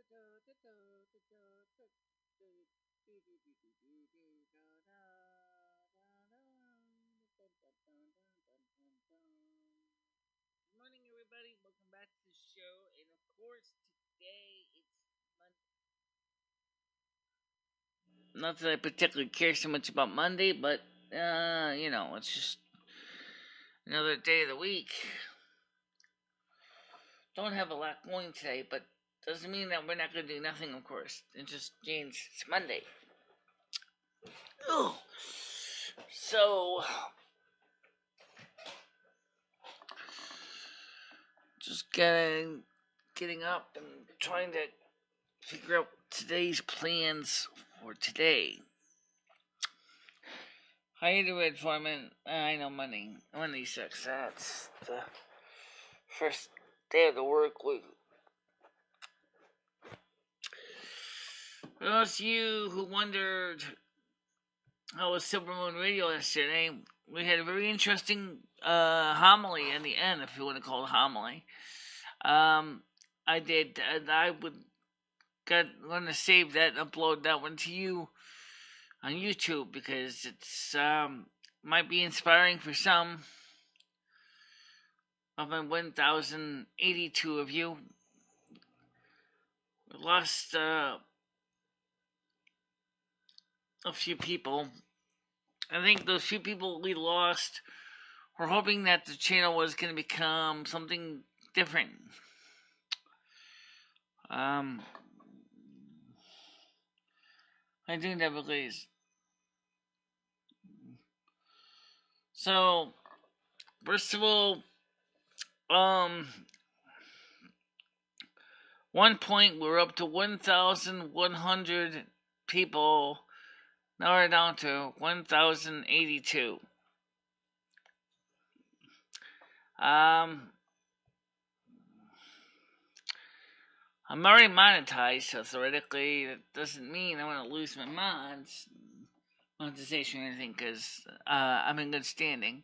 Morning, everybody. Welcome back to the show. And of course, today it's Monday. Not that I particularly care so much about Monday, but it's just another day of the week. Don't have a lot going today, but doesn't mean that we're not going to do nothing, of course. It just means it's Monday. Ugh. So, just getting up and trying to figure out today's plans for today. How you doing, Foreman? I know Monday sucks. That's the first day of the work week. For those of you who wondered how was Silvermoon Radio yesterday, we had a very interesting homily in the end, if you want to call it homily. I did. I going to save that and upload that one to you on YouTube because it's might be inspiring for some of my 1,082 of you. We lost a few people. I think those few people we lost were hoping that the channel was going to become something different. I do never please. So, first of all, one point we were up to 1,100 people. Now we're down to 1,082. I'm already monetized, so theoretically that doesn't mean I want to lose my monetization or anything, because I'm in good standing.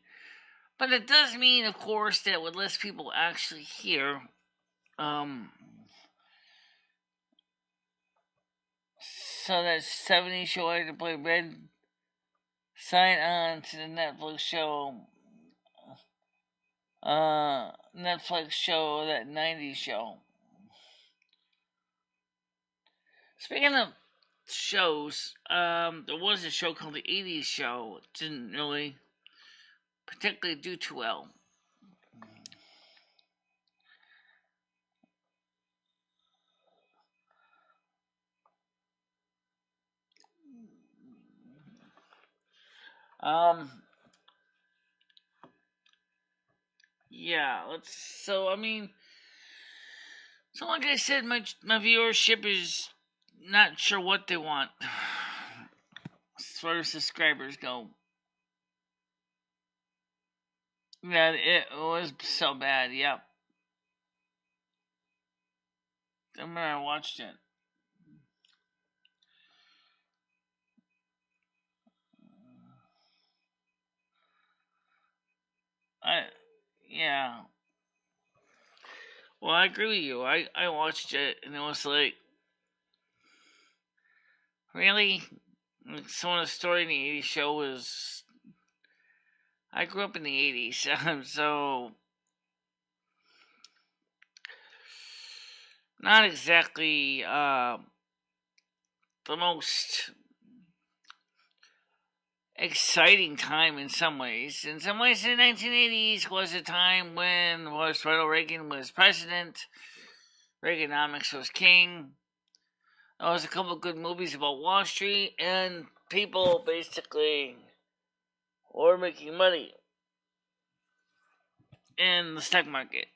But it does mean, of course, that with less people actually here, so that 70 show I had to play Red, sign on to the Netflix show, that 90s show. Speaking of shows, there was a show called the 80s show. It didn't really particularly do too well. Yeah, so like I said, my viewership is not sure what they want as far as subscribers go. Yeah, it was so bad, yep. I remember I watched it. Yeah. Well, I agree with you. I watched it, and it was like, really? Some of the story in the 80s show was... I grew up in the 80s, so... Not exactly, the most exciting time in some ways. In some ways, the 1980s was a time when Ronald Reagan was president, Reaganomics was king. There was a couple of good movies about Wall Street, and people basically were making money in the stock market.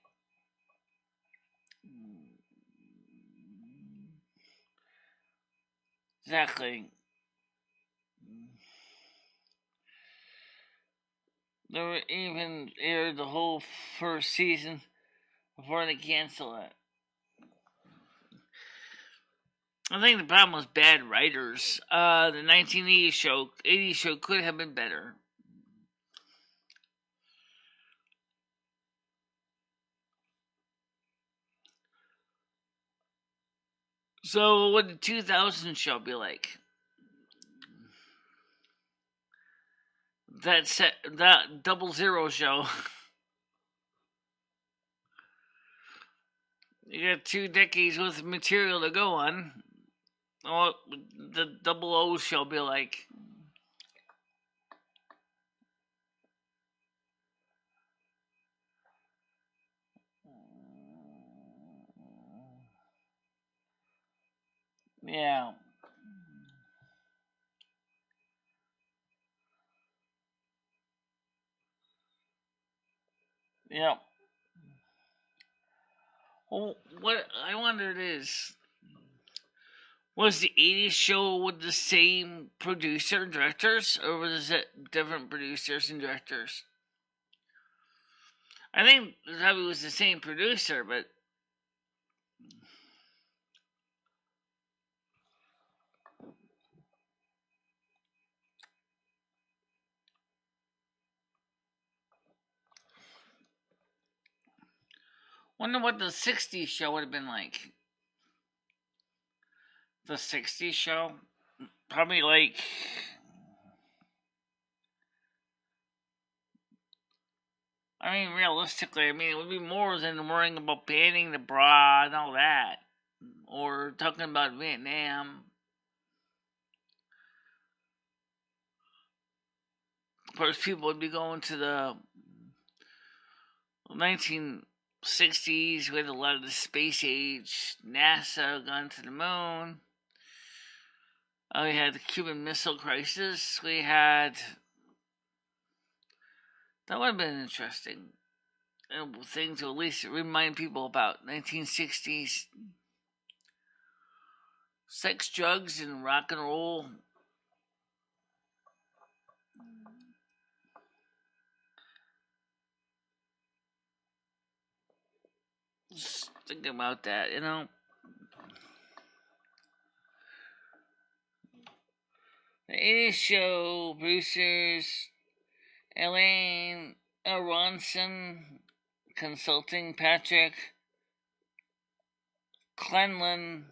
Exactly. They were even aired the whole first season before they canceled it. I think the problem was bad writers. The 1980s show could have been better. So, what the 2000 show be like? That 00 show. You got 2 decades worth of material to go on. What the 00 show be like? Yeah. Yeah. Well, what I wondered is, was the 80s show with the same producer and directors, or was it different producers and directors? I think it probably was the same producer, but wonder what the 60s show would have been like. The 60s show? Probably like. I mean, realistically, it would be more than worrying about banning the bra and all that. Or talking about Vietnam. Of course, people would be going to the 1960s with a lot of the space age. NASA gone to the moon. We had the Cuban Missile Crisis. We had. That would have been interesting thing to at least remind people about. 1960s sex, drugs, and rock and roll. Just thinking about that, The 80s show producers Elaine Aronson, consulting Patrick Clenlin,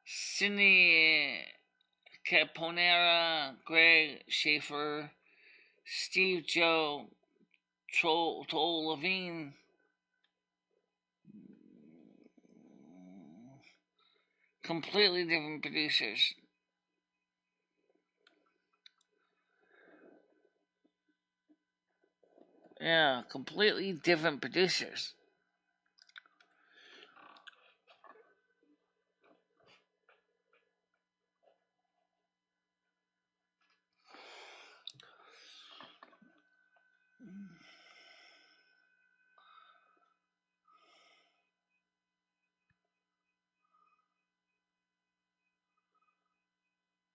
Cindy Caponera, Greg Schaefer, Steve Joe, Toll Levine, completely different producers. Yeah, completely different producers.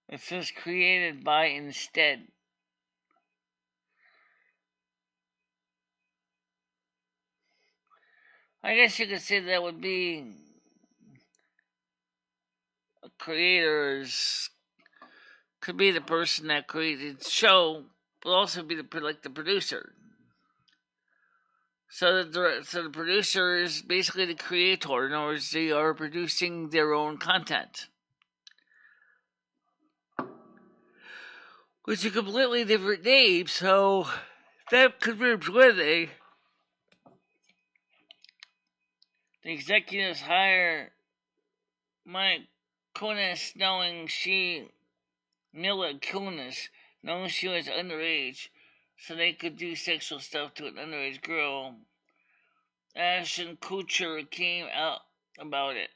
It says created by instead. I guess you could say that would be a creator's could be the person that created the show, but also be the producer. So the producer is basically the creator. In other words, they are producing their own content, which is a completely different name. So that confirms one thing. The executives hire Mike Kunis, Mila Kunis, knowing she was underage, so they could do sexual stuff to an underage girl. Ashton Kutcher came out about it.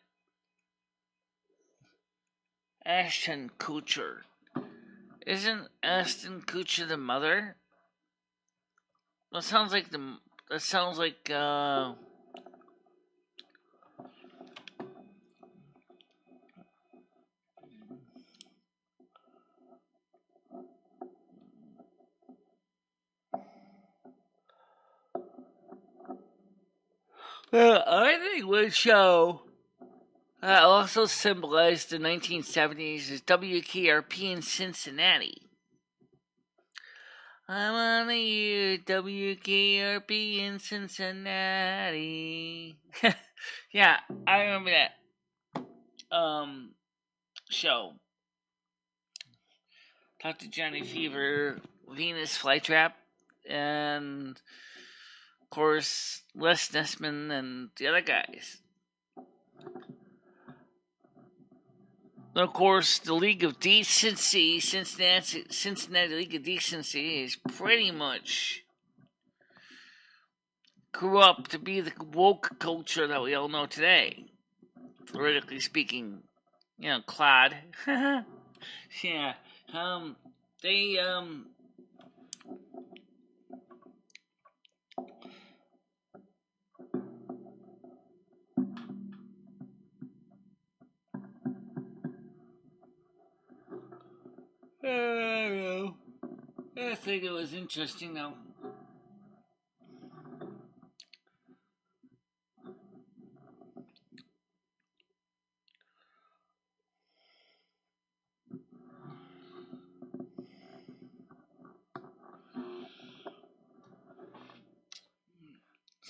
Ashton Kutcher. Isn't Ashton Kutcher the mother? That sounds like I think one show that also symbolized the 1970s is WKRP in Cincinnati. I'm on the year WKRP in Cincinnati. Yeah, I remember that. show. Dr. Johnny Fever, Venus Flytrap, and of course Les Nessman and the other guys. And of course, the League of Decency, Cincinnati League of Decency, is pretty much grew up to be the woke culture that we all know today. Politically speaking, Claude. Yeah. They, I don't know. I think it was interesting, though.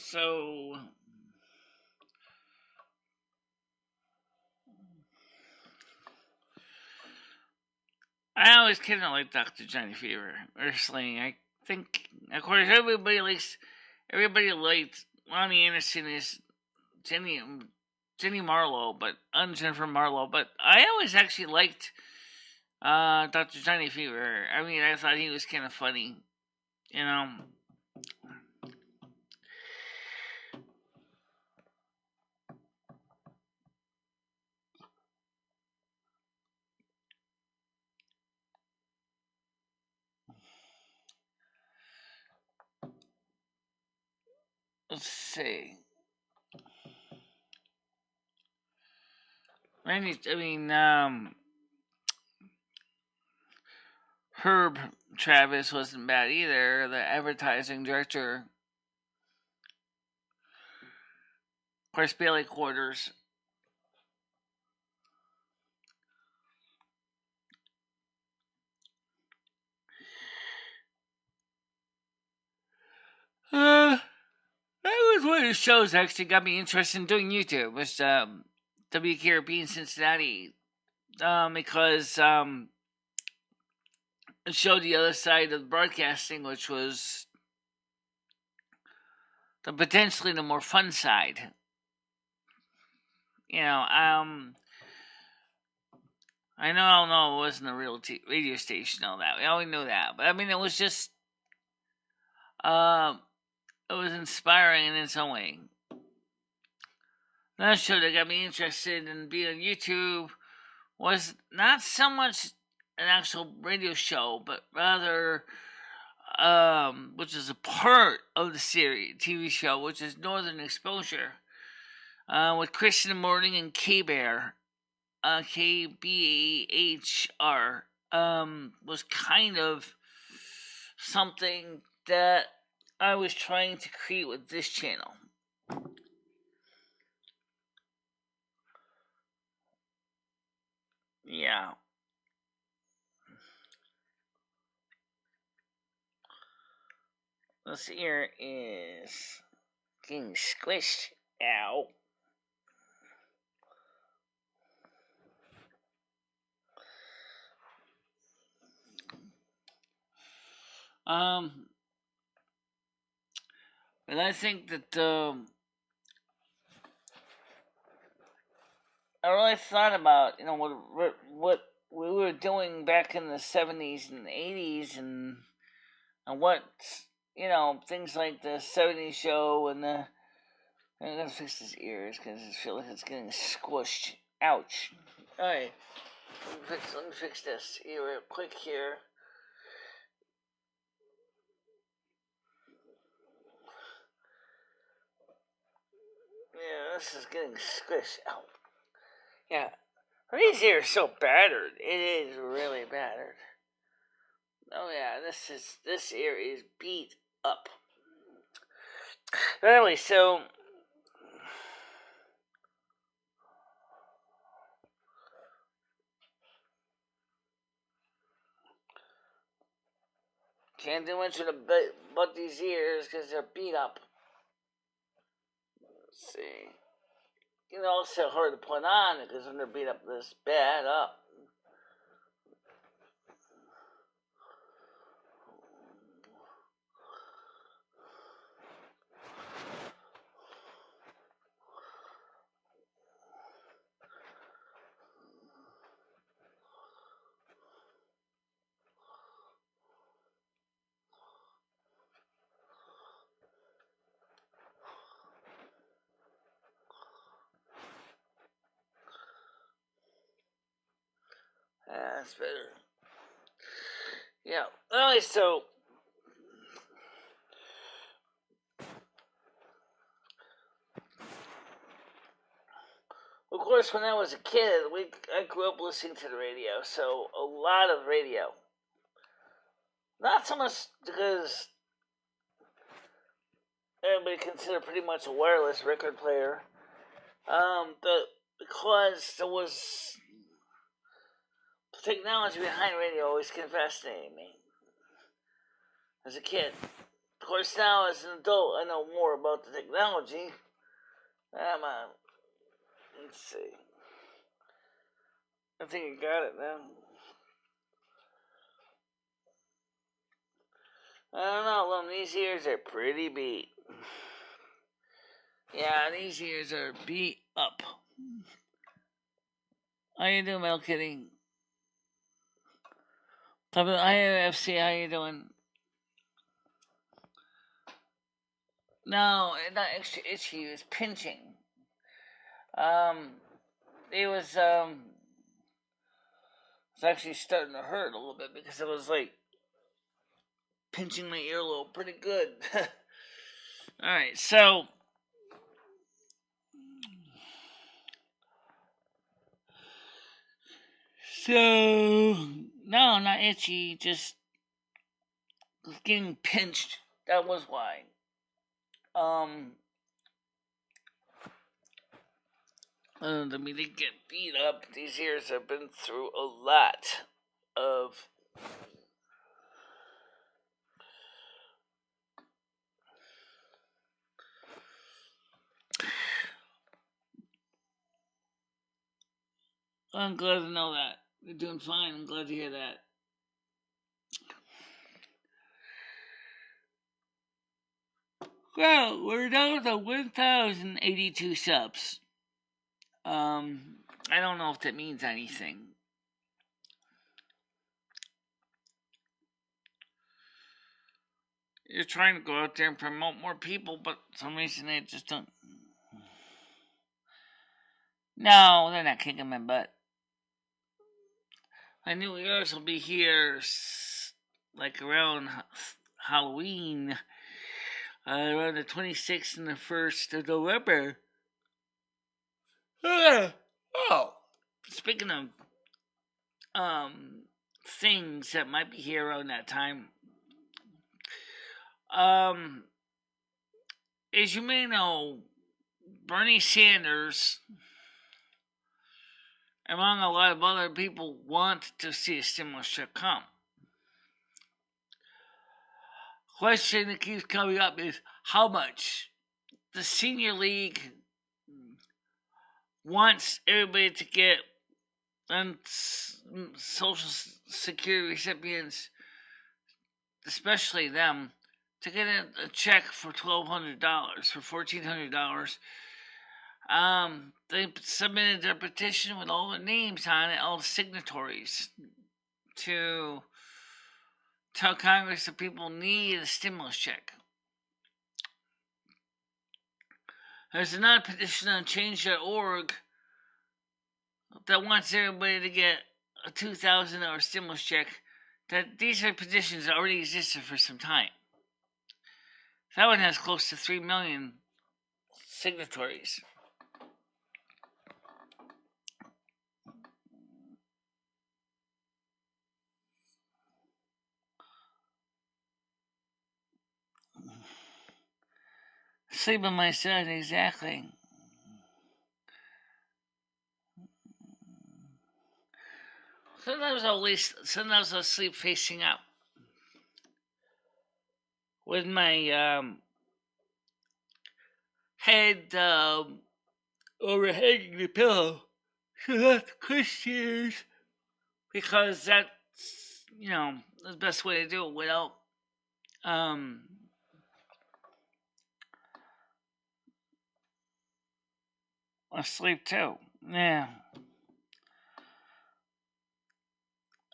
So, I always kind of like Dr. Johnny Fever. Personally, I think, of course, everybody liked Lonnie Anderson is Jenny Marlowe, but Jennifer Marlowe. But I always actually liked Dr. Johnny Fever. I mean, I thought he was kind of funny, you know. Let's see. Herb Travis wasn't bad either, the advertising director. Of course, Bailey Quarters. That was one of the shows that actually got me interested in doing YouTube. Was WKRP in Cincinnati, because it showed the other side of the broadcasting, which was potentially the more fun side. I know it wasn't a real radio station, all that. We always knew that, but I mean, it was just, it was inspiring in its own way. Another show that got me interested in being on YouTube was not so much an actual radio show, but rather, which is a part of the series TV show, which is Northern Exposure, with Chris in the Morning and K-Bear, KBAHR, was kind of something that I was trying to create with this channel. Yeah. This ear is getting squished. Ow. But I think that, I really thought about, what we were doing back in the 70s and 80s, and what, things like the 70s show and the. I'm gonna fix his ears because I feel like it's getting squished. Ouch. Alright. Let me fix this ear real quick here. Yeah, this is getting squished. Ow. Yeah. These ears are so battered. It is really battered. Oh yeah, this ear is beat up. But anyway, so can't do much with but these ears because they're beat up. Let's see. also hard to put on because when they're beat up this bad up. That's better. Yeah. Anyway, so of course, when I was a kid, I grew up listening to the radio, so a lot of radio. Not so much because everybody considered pretty much a wireless record player, but because there was the technology behind radio always kind of fascinated me as a kid. Of course, now as an adult, I know more about the technology. Let's see. I think I got it now. I don't know, well, these ears are pretty beat. Yeah, these ears are beat up. How you doing, Mel Kitty? IFC, how you doing? No, not extra itchy, it was pinching. It was actually starting to hurt a little bit because it was like pinching my earlobe pretty good. Alright, so no, not itchy, just getting pinched. That was why. I mean, they get beat up. These ears have been through a lot of I'm glad to know that. You're doing fine. I'm glad to hear that. Well, we're down to 1,082 subs. I don't know if that means anything. You're trying to go out there and promote more people, but for some reason they just don't. No, they're not kicking my butt. My New Year's will be here like around Halloween, around the 26th and the 1st of November. Oh, speaking of things that might be here around that time, as you may know, Bernie Sanders, among a lot of other people, want to see a stimulus check come. Question that keeps coming up is how much. The Senior League wants everybody to get, and Social Security recipients, especially them, to get a check for $1,200, for $1,400. They submitted their petition with all the names on it, all the signatories, to tell Congress that people need a stimulus check. There's another petition on change.org that wants everybody to get a $2,000 stimulus check. That these are petitions that already existed for some time. That one has close to 3 million signatories. Sleep on my side, exactly. Sometimes I'll sleep facing up. With my head overhanging the pillow. So that's Christians. Because that's, the best way to do it without, um, asleep too. Yeah.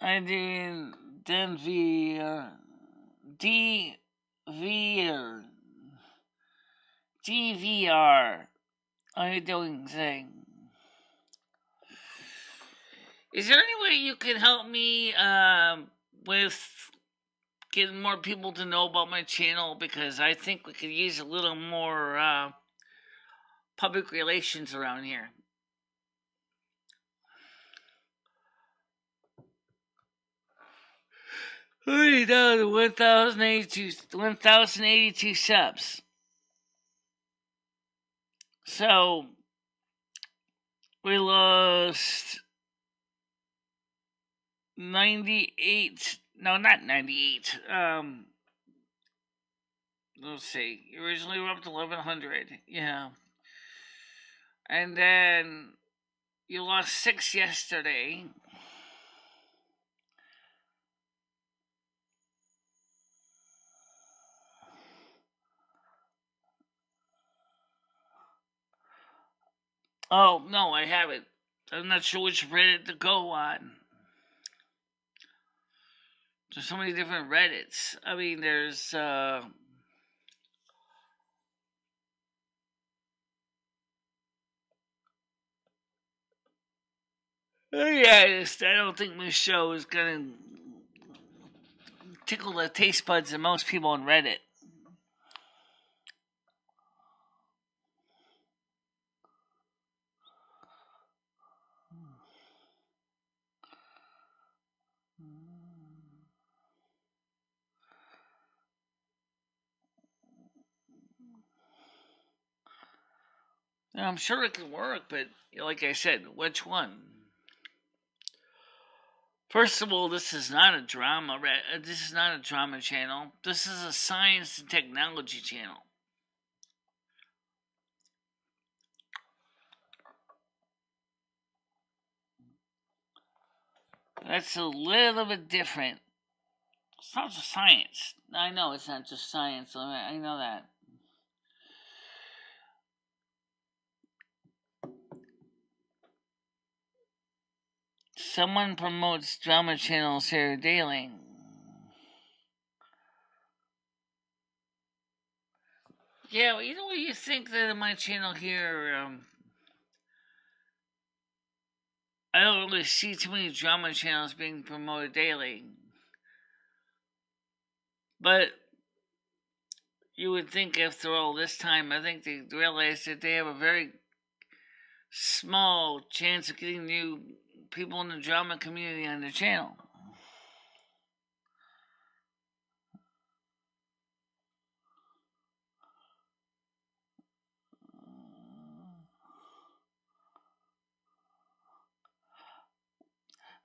I did DVR. Are you doing thing? Is there any way you can help me with getting more people to know about my channel? Because I think we could use a little more public relations around here. Already down to 1,082 subs. So we lost 98. No, not 98. Let's see. Originally we were up to 1,100. Yeah. And then you lost 6 yesterday. Oh, no, I haven't. I'm not sure which Reddit to go on. There's so many different Reddits. I mean, there's, I don't think my show is gonna tickle the taste buds of most people on Reddit. I'm sure it can work, but like I said, which one? First of all, this is not a drama. This is not a drama channel. This is a science and technology channel. That's a little bit different. It's not just science. I know it's not just science. I know that. Someone promotes drama channels here daily. Yeah, well, what you think that in my channel here, I don't really see too many drama channels being promoted daily. But you would think after all this time, I think they realize that they have a very small chance of getting new people in the drama community on their channel.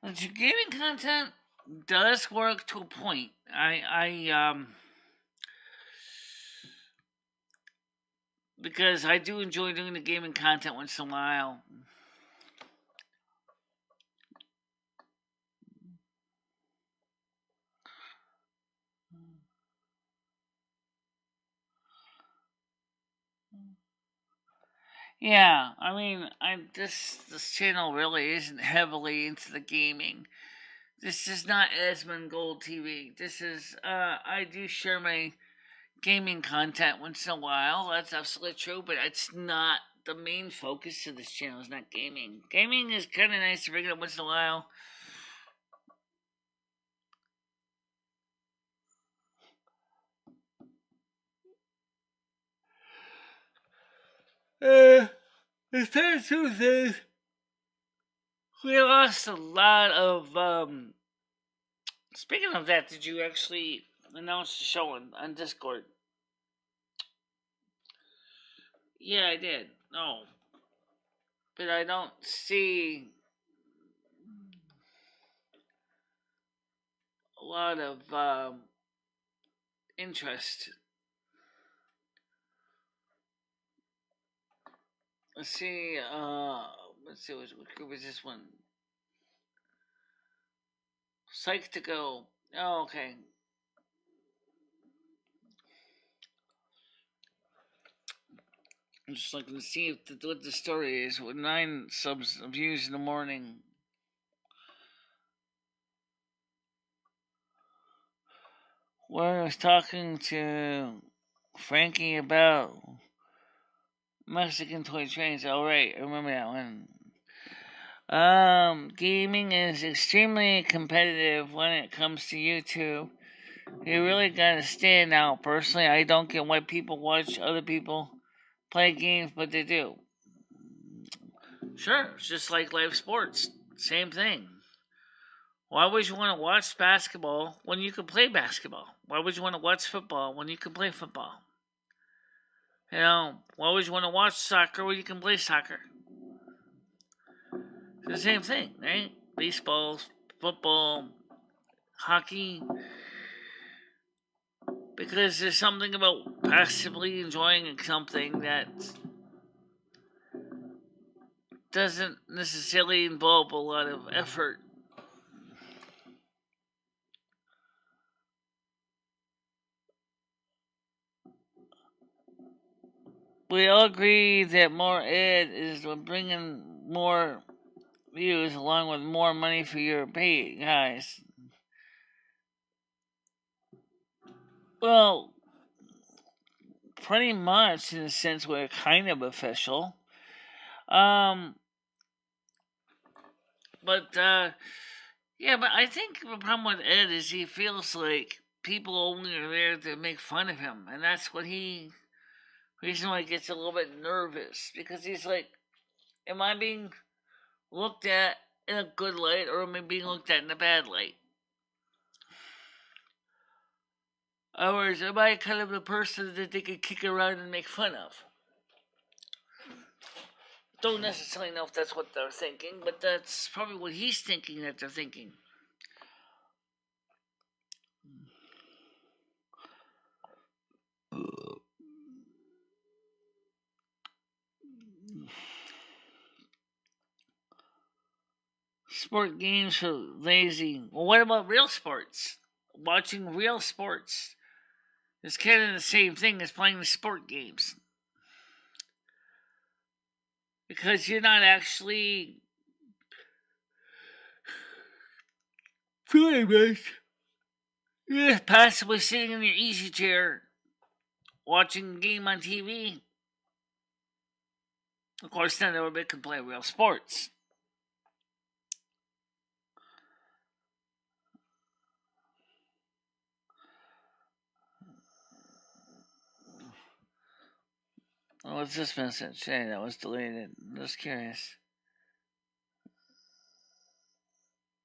The gaming content does work to a point. Because I do enjoy doing the gaming content once in a while. Yeah, I mean, this channel really isn't heavily into the gaming. This is not Asmongold TV. This is I do share my gaming content once in a while. That's absolutely true, but it's not the main focus of this channel. Is not gaming. Gaming is kind of nice to bring it up once in a while. The sad truth is, we lost a lot of. Speaking of that, did you actually announce the show on Discord? Yeah, I did. No. But I don't see a lot of interest. let's see. Let's see. What group is this one? Psych to go. Oh, okay. I'm just looking to see what the story is. With 9 views in the morning. Where I was talking to Frankie about Mexican toy trains. Oh, right. I remember that one. Gaming is extremely competitive when it comes to YouTube. You really gotta stand out. Personally, I don't get why people watch other people play games, but they do. Sure, it's just like live sports. Same thing. Why would you want to watch basketball when you can play basketball? Why would you want to watch football when you can play football? Why would you want to watch soccer when you can play soccer? It's the same thing, right? Baseball, football, hockey. Because there's something about passively enjoying something that doesn't necessarily involve a lot of effort. We all agree that more ed is bringing more views along with more money for your pay, guys. Well, pretty much in a sense we're kind of official. But yeah, but I think the problem with Ed is he feels like people only are there to make fun of him, and that's what he reason why he gets a little bit nervous because he's like, am I being looked at in a good light or am I being looked at in a bad light? Or am I kind of the person that they could kick around and make fun of? Don't necessarily know if that's what they're thinking, but that's probably what he's thinking that they're thinking. Sport games are lazy. Well, what about real sports? Watching real sports is kind of the same thing as playing the sport games. Because you're not actually playing it. You're just passively sitting in your easy chair watching a game on TV. Of course, not everybody can play real sports. What's this message? Hey, that was deleted. Just curious.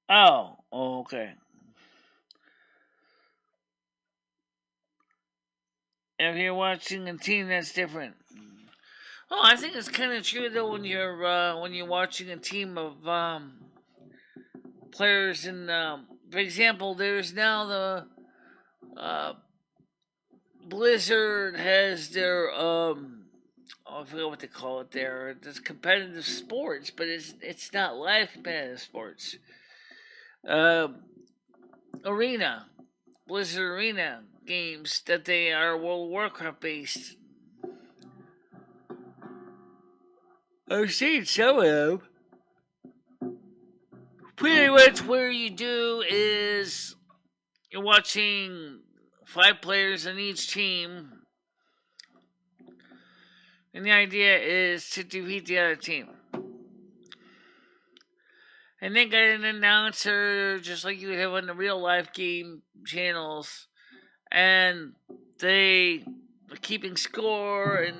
Oh, okay. If you're watching a team, that's different. Oh, I think it's kind of true though when you're watching a team of players. And for example, there's now the uh, Blizzard has their I forget what they call it there. It's competitive sports, but it's not live competitive sports. Uh, Arena, Blizzard Arena games that they are World of Warcraft based. I've seen some of them. Pretty much where you do is you're watching 5 players on each team, and the idea is to defeat the other team. And they got an announcer just like you would have on the real life game channels, and they are keeping score. And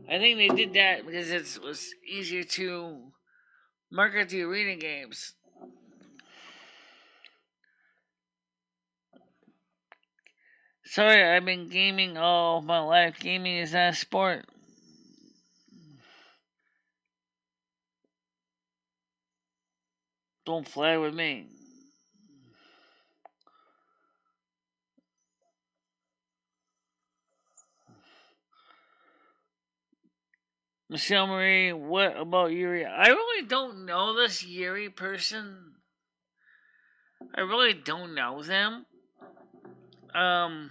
I think they did that because it was easier to market the arena games. Sorry, I've been gaming all my life. Gaming is not a sport. Don't fly with me. Michelle Marie, what about Yuri? I really don't know this Yuri person. I really don't know them. Um,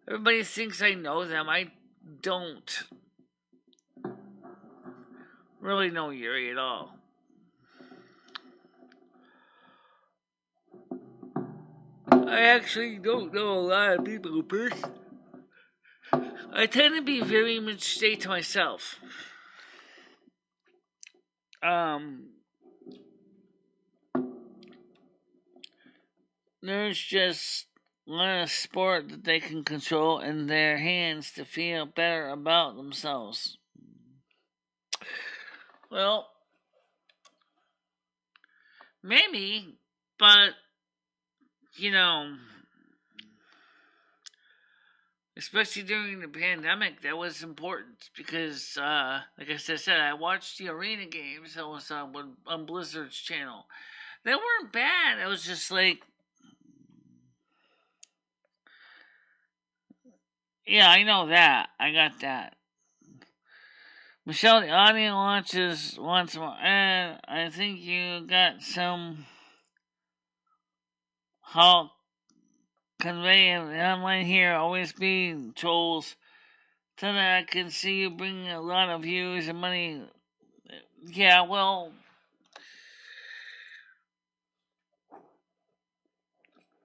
Everybody thinks I know them. I don't really know Yuri at all. I actually don't know a lot of people in person. I tend to be very much stay to myself. There's just not a sport that they can control in their hands to feel better about themselves. Well, maybe, but, you know, especially during the pandemic, that was important because, like I said, I watched the arena games that was on Blizzard's channel. They weren't bad. It was just like, yeah, I know that. I got that. Michelle, the audio launches once more, and I think you got some how convey the online here always be trolls. So that I can see you bring a lot of views and money. Yeah, well,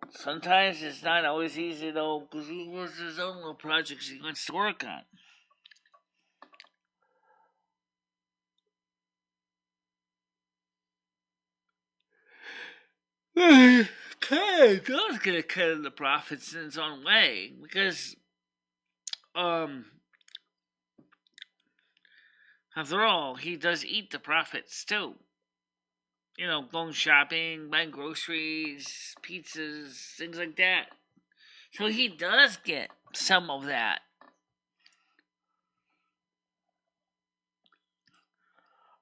sometimes it's not always easy though, because he has his own little projects he wants to work on. Kind does get a cut of the profits in his own way because, after all, he does eat the profits too. You know, going shopping, buying groceries, pizzas, things like that. So he does get some of that.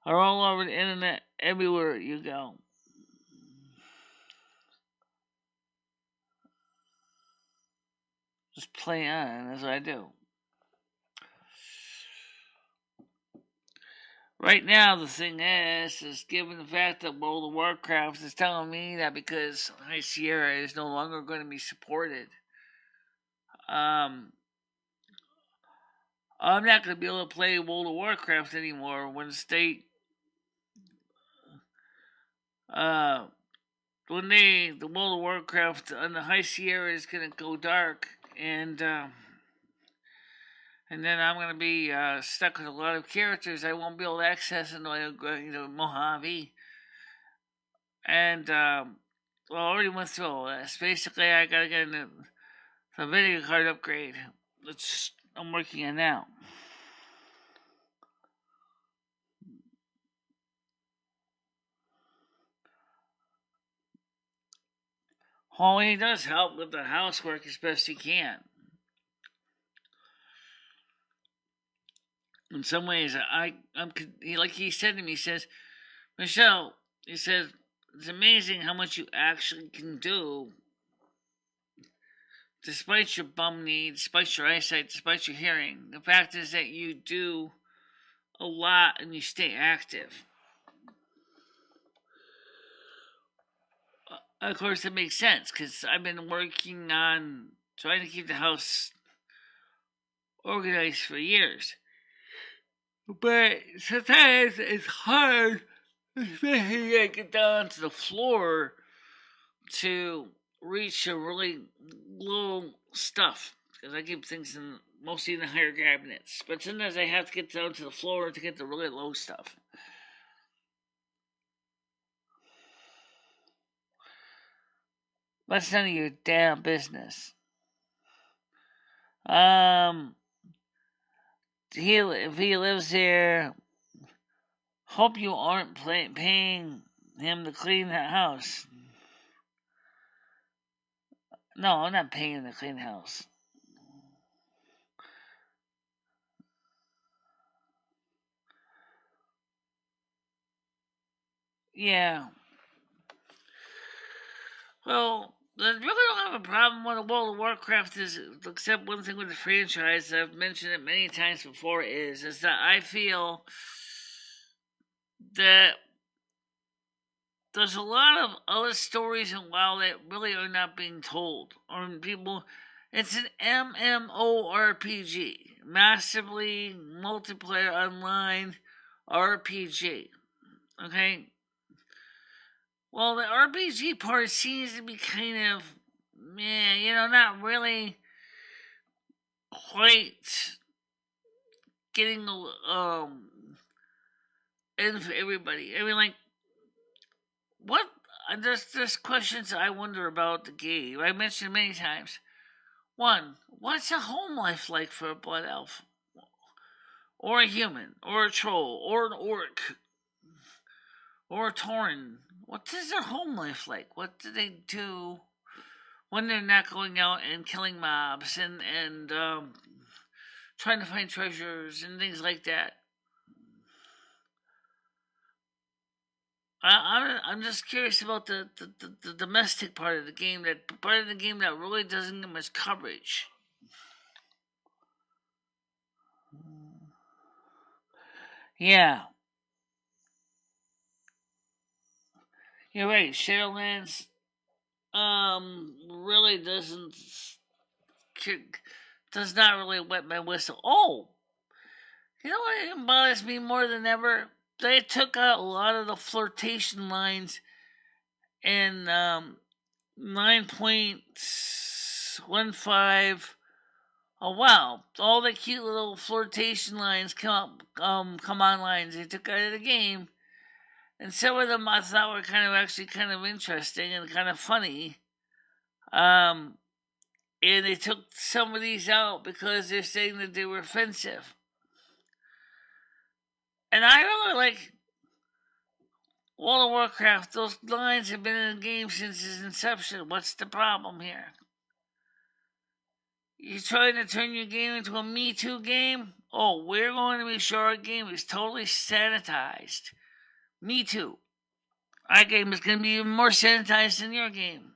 Are all over the internet everywhere you go. Just play on as I do. Right now, the thing is given the fact that World of Warcraft is telling me that because High Sierra is no longer going to be supported, um, I'm not going to be able to play World of Warcraft anymore when the state, uh, the World of Warcraft on the High Sierra is going to go dark, and then I'm going to be stuck with a lot of characters I won't be able to access into Mojave. And, well, I already went through all this. Basically, I got to get a video card upgrade, which I'm working on now. Holly does help with the housework as best he can. In some ways, like he said to me, he says, Michelle, he says, it's amazing how much you actually can do despite your bum knee, despite your eyesight, despite your hearing. The fact is that you do a lot and you stay active. Of course, it makes sense because I've been working on trying to keep the house organized for years. But sometimes it's hard, especially when I get down to the floor, to reach a really low stuff because I keep things mostly in the higher cabinets. But sometimes I have to get down to the floor to get the really low stuff. That's none of your damn business. If he lives here, hope you aren't paying him to clean that house. No, I'm not paying him to clean the house. Yeah. Well, I really don't have a problem with World of Warcraft, is except one thing with the franchise. I've mentioned it many times before. Is that I feel that there's a lot of other stories in WoW that really are not being told, or people. It's an MMORPG, massively multiplayer online RPG. Okay. Well, the RPG part seems to be kind of, not really quite getting in for everybody. I mean, like, what? There's questions I wonder about the game. I mentioned many times. One, what's a home life like for a blood elf, or a human, or a troll, or an orc, or a tauren? What is their home life like? What do they do when they're not going out and killing mobs and trying to find treasures and things like that? I'm just curious about the domestic part of the game, that part of the game that really doesn't get much coverage. Yeah, you're right. Shadowlands really does not really wet my whistle. Oh, you know what bothers me more than ever? They took out a lot of the flirtation lines in 9.15. Oh wow! All the cute little flirtation lines come on lines. They took out of the game, and some of them I thought were actually kind of interesting and kind of funny. Um, and they took some of these out because they're saying that they were offensive. And I really like World of Warcraft. Those lines have been in the game since its inception. What's the problem here? You trying to turn your game into a Me Too game? Oh, we're going to make sure our game is totally sanitized. Me Too. Our game is going to be even more sanitized than your game.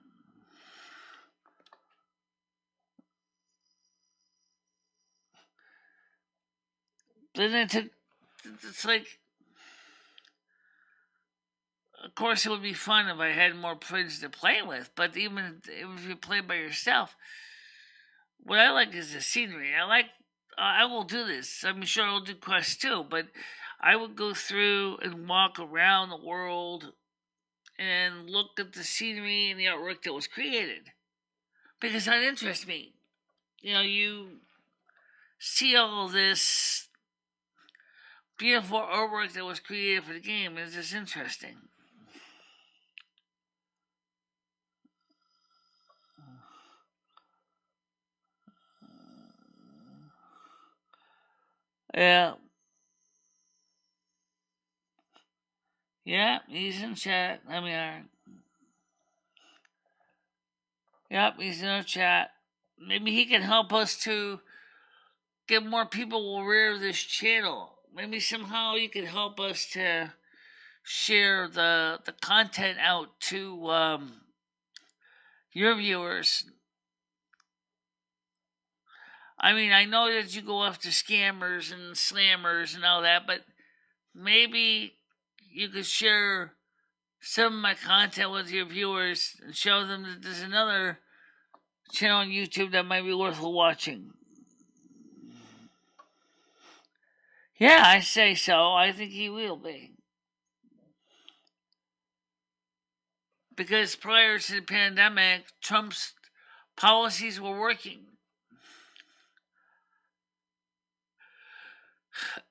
Then it's like, of course, it would be fun if I had more friends to play with, but even if you play by yourself, what I like is the scenery. I will do this. I'm sure I'll do quests too, but I would go through and walk around the world and look at the scenery and the artwork that was created, because that interests me. You see all this beautiful artwork that was created for the game, and it's just interesting. Yeah. Yeah, he's in chat. Let me Yep, he's in our chat. Maybe he can help us to get more people aware of this channel. Maybe somehow you can help us to share the content out to your viewers. I mean, I know that you go after scammers and slammers and all that, but maybe you could share some of my content with your viewers and show them that there's another channel on YouTube that might be worth watching. Yeah, I say so. I think he will be. Because prior to the pandemic, Trump's policies were working.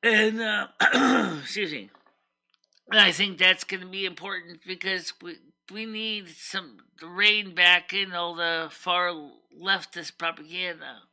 And, excuse me. And I think that's going to be important because we need to rein back in all the far leftist propaganda.